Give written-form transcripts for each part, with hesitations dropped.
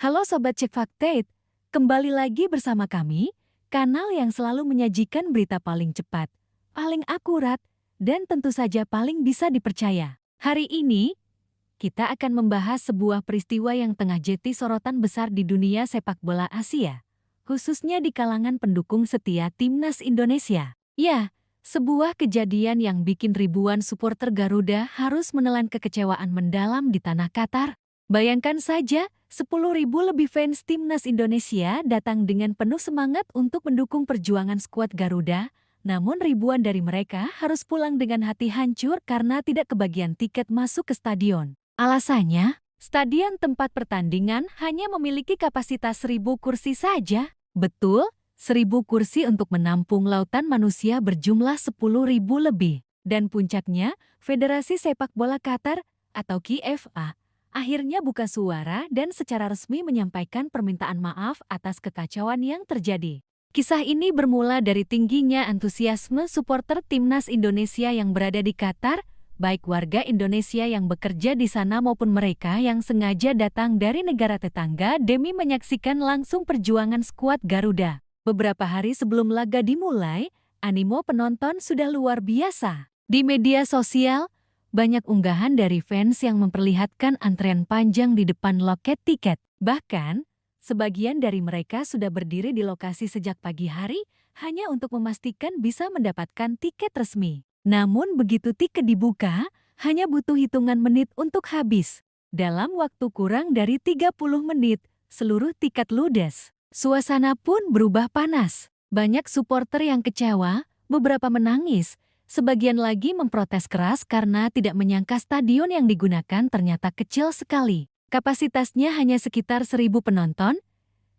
Halo Sobat Cek Faktate, kembali lagi bersama kami, kanal yang selalu menyajikan berita paling cepat, paling akurat, dan tentu saja paling bisa dipercaya. Hari ini, kita akan membahas sebuah peristiwa yang tengah jadi sorotan besar di dunia sepak bola Asia, khususnya di kalangan pendukung setia Timnas Indonesia. Ya, sebuah kejadian yang bikin ribuan supporter Garuda harus menelan kekecewaan mendalam di tanah Qatar. Bayangkan saja, 10.000 lebih fans Timnas Indonesia datang dengan penuh semangat untuk mendukung perjuangan skuad Garuda, namun ribuan dari mereka harus pulang dengan hati hancur karena tidak kebagian tiket masuk ke stadion. Alasannya, stadion tempat pertandingan hanya memiliki kapasitas 1.000 kursi saja. Betul, 1.000 kursi untuk menampung lautan manusia berjumlah 10.000 lebih. Dan puncaknya, Federasi Sepak Bola Qatar atau KFA akhirnya buka suara dan secara resmi menyampaikan permintaan maaf atas kekacauan yang terjadi. Kisah ini bermula dari tingginya antusiasme supporter Timnas Indonesia yang berada di Qatar, baik warga Indonesia yang bekerja di sana maupun mereka yang sengaja datang dari negara tetangga demi menyaksikan langsung perjuangan skuad Garuda. Beberapa hari sebelum laga dimulai, animo penonton sudah luar biasa. Di media sosial, banyak unggahan dari fans yang memperlihatkan antrean panjang di depan loket tiket. Bahkan, sebagian dari mereka sudah berdiri di lokasi sejak pagi hari hanya untuk memastikan bisa mendapatkan tiket resmi. Namun begitu tiket dibuka, hanya butuh hitungan menit untuk habis. Dalam waktu kurang dari 30 menit, seluruh tiket ludes. Suasana pun berubah panas. Banyak supporter yang kecewa, beberapa menangis, sebagian lagi memprotes keras karena tidak menyangka stadion yang digunakan ternyata kecil sekali. Kapasitasnya hanya sekitar 1.000 penonton,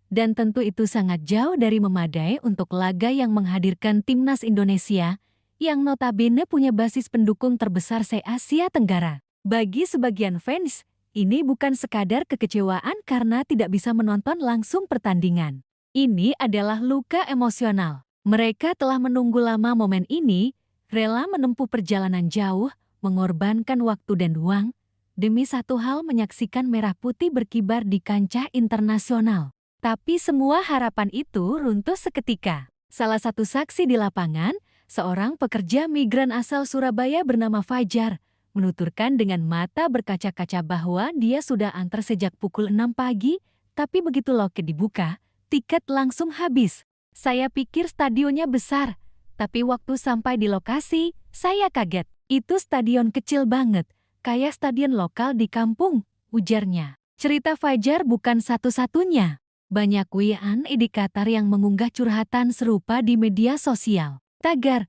dan tentu itu sangat jauh dari memadai untuk laga yang menghadirkan Timnas Indonesia, yang notabene punya basis pendukung terbesar se-Asia Tenggara. Bagi sebagian fans, ini bukan sekadar kekecewaan karena tidak bisa menonton langsung pertandingan. Ini adalah luka emosional. Mereka telah menunggu lama momen ini, rela menempuh perjalanan jauh, mengorbankan waktu dan uang, demi satu hal menyaksikan merah putih berkibar di kancah internasional. Tapi semua harapan itu runtuh seketika. Salah satu saksi di lapangan, seorang pekerja migran asal Surabaya bernama Fajar, menuturkan dengan mata berkaca-kaca bahwa dia sudah antar sejak pukul 6 pagi, tapi begitu loket dibuka, tiket langsung habis. Saya pikir stadionnya besar, tapi waktu sampai di lokasi, saya kaget. Itu stadion kecil banget, kayak stadion lokal di kampung, ujarnya. Cerita Fajar bukan satu-satunya. Banyak WA di Qatar yang mengunggah curhatan serupa di media sosial. Tagar,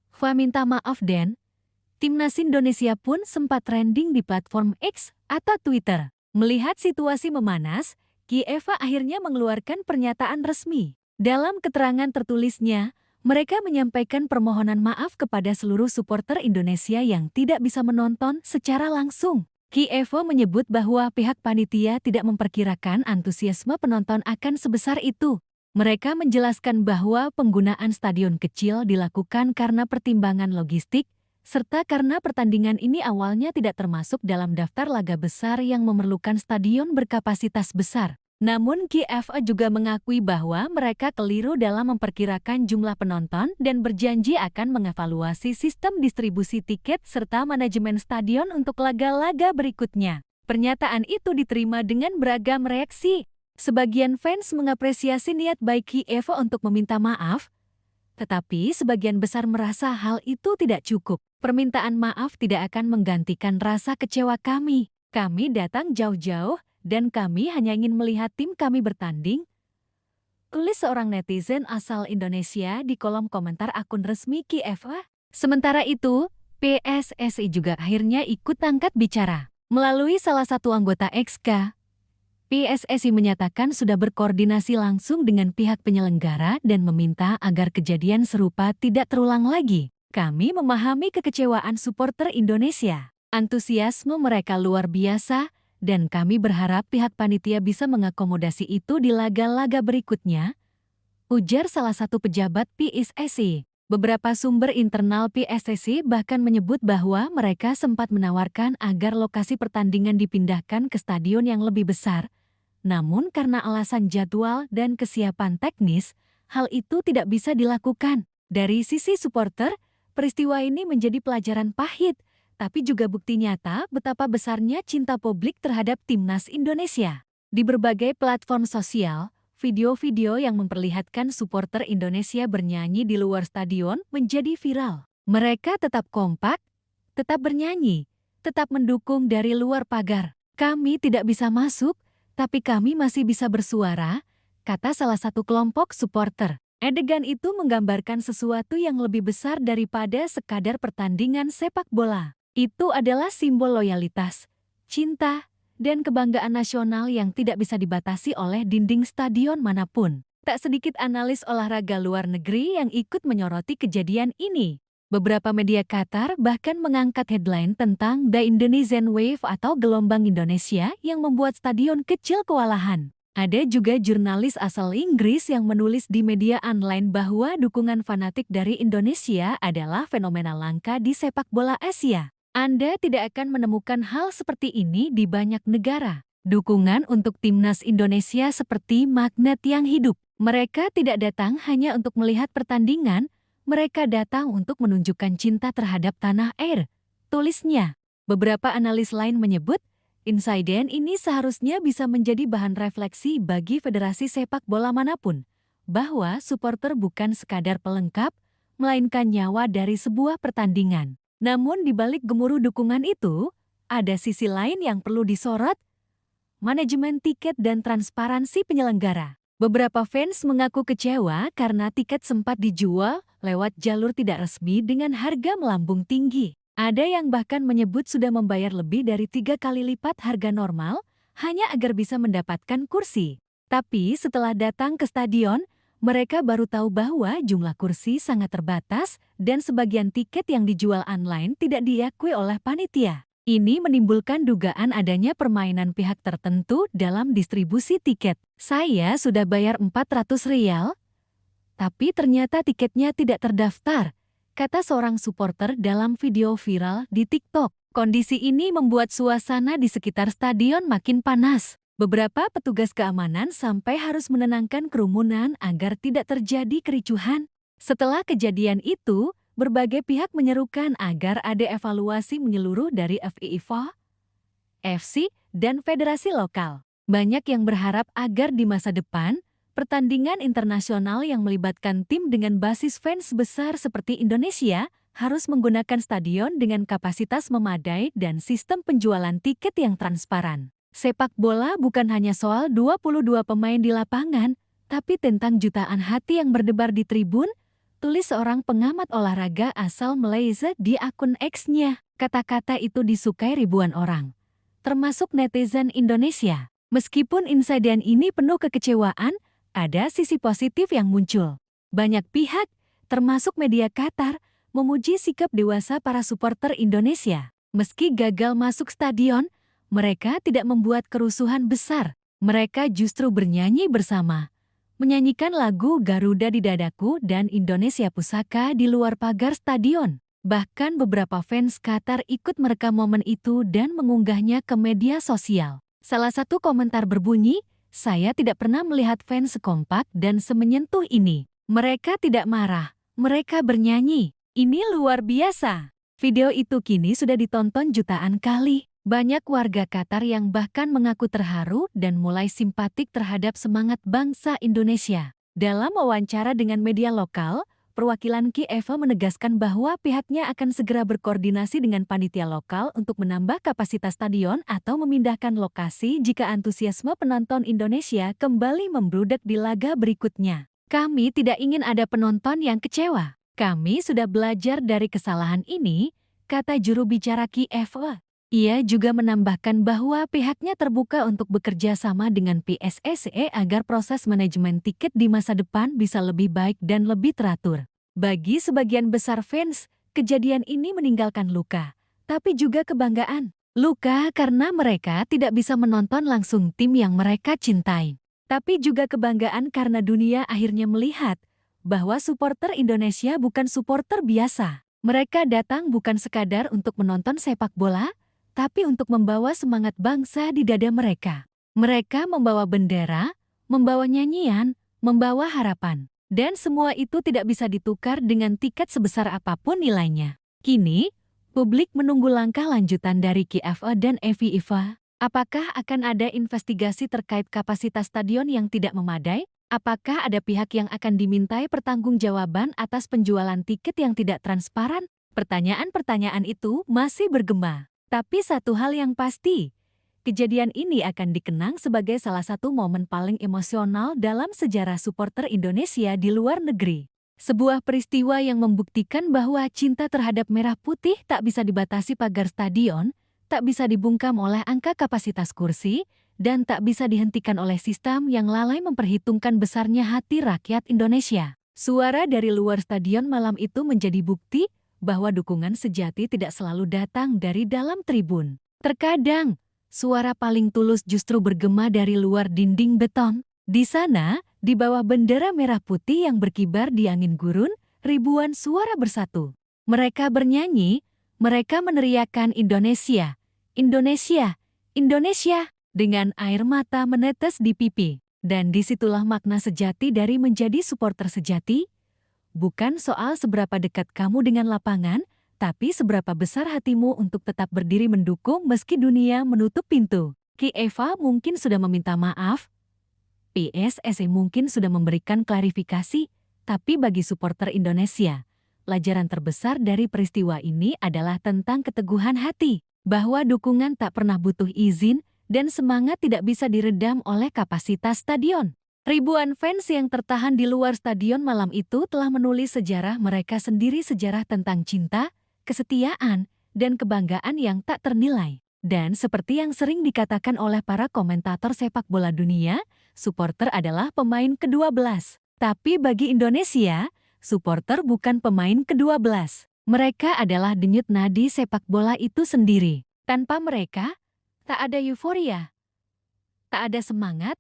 "Fa minta maaf Den." Timnas Indonesia pun sempat trending di platform X atau Twitter. Melihat situasi memanas, KFA akhirnya mengeluarkan pernyataan resmi. Dalam keterangan tertulisnya, mereka menyampaikan permohonan maaf kepada seluruh supporter Indonesia yang tidak bisa menonton secara langsung. KFA menyebut bahwa pihak panitia tidak memperkirakan antusiasme penonton akan sebesar itu. Mereka menjelaskan bahwa penggunaan stadion kecil dilakukan karena pertimbangan logistik, serta karena pertandingan ini awalnya tidak termasuk dalam daftar laga besar yang memerlukan stadion berkapasitas besar. Namun KFA juga mengakui bahwa mereka keliru dalam memperkirakan jumlah penonton dan berjanji akan mengevaluasi sistem distribusi tiket serta manajemen stadion untuk laga-laga berikutnya. Pernyataan itu diterima dengan beragam reaksi. Sebagian fans mengapresiasi niat baik KFA untuk meminta maaf, tetapi sebagian besar merasa hal itu tidak cukup. Permintaan maaf tidak akan menggantikan rasa kecewa kami. Kami datang jauh-jauh, dan kami hanya ingin melihat tim kami bertanding, tulis seorang netizen asal Indonesia di kolom komentar akun resmi KFA. Sementara itu, PSSI juga akhirnya ikut angkat bicara. Melalui salah satu anggota XK, PSSI menyatakan sudah berkoordinasi langsung dengan pihak penyelenggara dan meminta agar kejadian serupa tidak terulang lagi. Kami memahami kekecewaan supporter Indonesia. Antusiasme mereka luar biasa, dan kami berharap pihak panitia bisa mengakomodasi itu di laga-laga berikutnya, ujar salah satu pejabat PSSI. Beberapa sumber internal PSSI bahkan menyebut bahwa mereka sempat menawarkan agar lokasi pertandingan dipindahkan ke stadion yang lebih besar, Namun karena alasan jadwal dan kesiapan teknis, hal itu tidak bisa dilakukan. Dari sisi supporter, peristiwa ini menjadi pelajaran pahit, tapi juga bukti nyata betapa besarnya cinta publik terhadap timnas Indonesia. Di berbagai platform sosial, video-video yang memperlihatkan supporter Indonesia bernyanyi di luar stadion menjadi viral. Mereka tetap kompak, tetap bernyanyi, tetap mendukung dari luar pagar. Kami tidak bisa masuk, tapi kami masih bisa bersuara, kata salah satu kelompok supporter. Adegan itu menggambarkan sesuatu yang lebih besar daripada sekadar pertandingan sepak bola. Itu adalah simbol loyalitas, cinta, dan kebanggaan nasional yang tidak bisa dibatasi oleh dinding stadion manapun. Tak sedikit analis olahraga luar negeri yang ikut menyoroti kejadian ini. Beberapa media Qatar bahkan mengangkat headline tentang The Indonesian Wave atau gelombang Indonesia yang membuat stadion kecil kewalahan. Ada juga jurnalis asal Inggris yang menulis di media online bahwa dukungan fanatik dari Indonesia adalah fenomena langka di sepak bola Asia. Anda tidak akan menemukan hal seperti ini di banyak negara. Dukungan untuk timnas Indonesia seperti magnet yang hidup. Mereka tidak datang hanya untuk melihat pertandingan, mereka datang untuk menunjukkan cinta terhadap tanah air, tulisnya. Beberapa analis lain menyebut, insiden ini seharusnya bisa menjadi bahan refleksi bagi federasi sepak bola manapun, bahwa supporter bukan sekadar pelengkap, melainkan nyawa dari sebuah pertandingan. Namun di balik gemuruh dukungan itu, ada sisi lain yang perlu disorot, manajemen tiket dan transparansi penyelenggara. Beberapa fans mengaku kecewa karena tiket sempat dijual lewat jalur tidak resmi dengan harga melambung tinggi. Ada yang bahkan menyebut sudah membayar lebih dari 3 kali lipat harga normal hanya agar bisa mendapatkan kursi. Tapi setelah datang ke stadion, mereka baru tahu bahwa jumlah kursi sangat terbatas dan sebagian tiket yang dijual online tidak diakui oleh panitia. Ini menimbulkan dugaan adanya permainan pihak tertentu dalam distribusi tiket. Saya sudah bayar 400 rial, tapi ternyata tiketnya tidak terdaftar, kata seorang supporter dalam video viral di TikTok. Kondisi ini membuat suasana di sekitar stadion makin panas. Beberapa petugas keamanan sampai harus menenangkan kerumunan agar tidak terjadi kericuhan. Setelah kejadian itu, berbagai pihak menyerukan agar ada evaluasi menyeluruh dari FIFA, FC, dan federasi lokal. Banyak yang berharap agar di masa depan, pertandingan internasional yang melibatkan tim dengan basis fans besar seperti Indonesia harus menggunakan stadion dengan kapasitas memadai dan sistem penjualan tiket yang transparan. Sepak bola bukan hanya soal 22 pemain di lapangan, tapi tentang jutaan hati yang berdebar di tribun, tulis seorang pengamat olahraga asal Malaysia di akun X-nya. Kata-kata itu disukai ribuan orang, termasuk netizen Indonesia. Meskipun insiden ini penuh kekecewaan, ada sisi positif yang muncul. Banyak pihak, termasuk media Qatar, memuji sikap dewasa para supporter Indonesia. Meski gagal masuk stadion, mereka tidak membuat kerusuhan besar. Mereka justru bernyanyi bersama, menyanyikan lagu Garuda di Dadaku dan Indonesia Pusaka di luar pagar stadion. Bahkan beberapa fans Qatar ikut merekam momen itu dan mengunggahnya ke media sosial. Salah satu komentar berbunyi, "Saya tidak pernah melihat fans sekompak dan semenyentuh ini. Mereka tidak marah, mereka bernyanyi. Ini luar biasa." Video itu kini sudah ditonton jutaan kali. Banyak warga Qatar yang bahkan mengaku terharu dan mulai simpatik terhadap semangat bangsa Indonesia. Dalam wawancara dengan media lokal, perwakilan FIFA menegaskan bahwa pihaknya akan segera berkoordinasi dengan panitia lokal untuk menambah kapasitas stadion atau memindahkan lokasi jika antusiasme penonton Indonesia kembali membludak di laga berikutnya. "Kami tidak ingin ada penonton yang kecewa. Kami sudah belajar dari kesalahan ini," kata juru bicara FIFA. Ia juga menambahkan bahwa pihaknya terbuka untuk bekerja sama dengan PSSI agar proses manajemen tiket di masa depan bisa lebih baik dan lebih teratur. Bagi sebagian besar fans, kejadian ini meninggalkan luka, tapi juga kebanggaan. Luka karena mereka tidak bisa menonton langsung tim yang mereka cintai. Tapi juga kebanggaan karena dunia akhirnya melihat bahwa supporter Indonesia bukan supporter biasa. Mereka datang bukan sekadar untuk menonton sepak bola, tapi untuk membawa semangat bangsa di dada mereka. Mereka membawa bendera, membawa nyanyian, membawa harapan. Dan semua itu tidak bisa ditukar dengan tiket sebesar apapun nilainya. Kini, publik menunggu langkah lanjutan dari KFA dan FIFA. Apakah akan ada investigasi terkait kapasitas stadion yang tidak memadai? Apakah ada pihak yang akan dimintai pertanggungjawaban atas penjualan tiket yang tidak transparan? Pertanyaan-pertanyaan itu masih bergema. Tapi satu hal yang pasti, kejadian ini akan dikenang sebagai salah satu momen paling emosional dalam sejarah supporter Indonesia di luar negeri. Sebuah peristiwa yang membuktikan bahwa cinta terhadap merah putih tak bisa dibatasi pagar stadion, tak bisa dibungkam oleh angka kapasitas kursi, dan tak bisa dihentikan oleh sistem yang lalai memperhitungkan besarnya hati rakyat Indonesia. Suara dari luar stadion malam itu menjadi bukti bahwa dukungan sejati tidak selalu datang dari dalam tribun. Terkadang, suara paling tulus justru bergema dari luar dinding beton. Di sana, di bawah bendera merah putih yang berkibar di angin gurun, ribuan suara bersatu. Mereka bernyanyi, mereka meneriakkan Indonesia, Indonesia, Indonesia, dengan air mata menetes di pipi. Dan disitulah makna sejati dari menjadi supporter sejati. Bukan soal seberapa dekat kamu dengan lapangan, tapi seberapa besar hatimu untuk tetap berdiri mendukung meski dunia menutup pintu. KFA mungkin sudah meminta maaf, PSSI mungkin sudah memberikan klarifikasi, tapi bagi supporter Indonesia, pelajaran terbesar dari peristiwa ini adalah tentang keteguhan hati, bahwa dukungan tak pernah butuh izin, dan semangat tidak bisa diredam oleh kapasitas stadion. Ribuan fans yang tertahan di luar stadion malam itu telah menulis sejarah mereka sendiri, sejarah tentang cinta, kesetiaan, dan kebanggaan yang tak ternilai. Dan seperti yang sering dikatakan oleh para komentator sepak bola dunia, supporter adalah pemain ke-12. Tapi bagi Indonesia, supporter bukan pemain ke-12. Mereka adalah denyut nadi sepak bola itu sendiri. Tanpa mereka, tak ada euforia, tak ada semangat,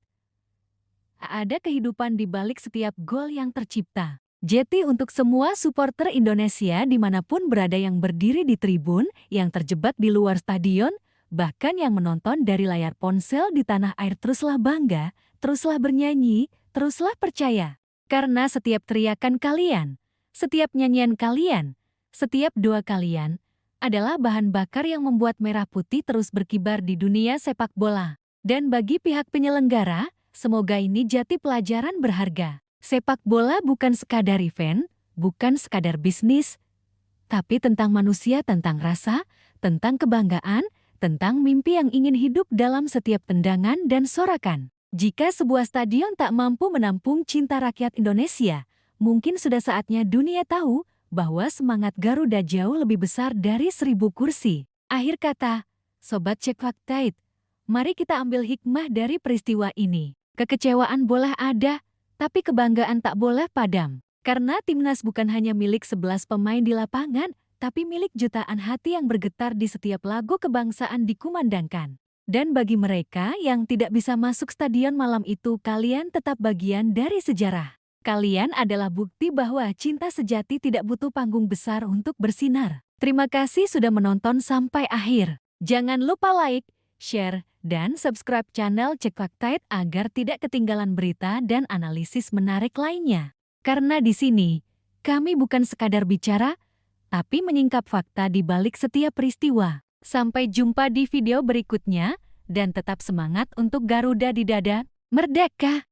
tak ada kehidupan di balik setiap gol yang tercipta. Jadi untuk semua supporter Indonesia dimanapun berada yang berdiri di tribun, yang terjebak di luar stadion, bahkan yang menonton dari layar ponsel di tanah air, teruslah bangga, teruslah bernyanyi, teruslah percaya. Karena setiap teriakan kalian, setiap nyanyian kalian, setiap doa kalian, adalah bahan bakar yang membuat merah putih terus berkibar di dunia sepak bola. Dan bagi pihak penyelenggara, semoga ini jadi pelajaran berharga. Sepak bola bukan sekadar event, bukan sekadar bisnis, tapi tentang manusia, tentang rasa, tentang kebanggaan, tentang mimpi yang ingin hidup dalam setiap tendangan dan sorakan. Jika sebuah stadion tak mampu menampung cinta rakyat Indonesia, mungkin sudah saatnya dunia tahu bahwa semangat Garuda jauh lebih besar dari 1000 kursi. Akhir kata, Sobat Cek Fakta, mari kita ambil hikmah dari peristiwa ini. Kekecewaan boleh ada, tapi kebanggaan tak boleh padam. Karena timnas bukan hanya milik 11 pemain di lapangan, tapi milik jutaan hati yang bergetar di setiap lagu kebangsaan dikumandangkan. Dan bagi mereka yang tidak bisa masuk stadion malam itu, kalian tetap bagian dari sejarah. Kalian adalah bukti bahwa cinta sejati tidak butuh panggung besar untuk bersinar. Terima kasih sudah menonton sampai akhir. Jangan lupa like, share, dan subscribe channel Cek Fakta agar tidak ketinggalan berita dan analisis menarik lainnya. Karena di sini, kami bukan sekadar bicara, tapi menyingkap fakta di balik setiap peristiwa. Sampai jumpa di video berikutnya, dan tetap semangat untuk Garuda di dada, merdeka!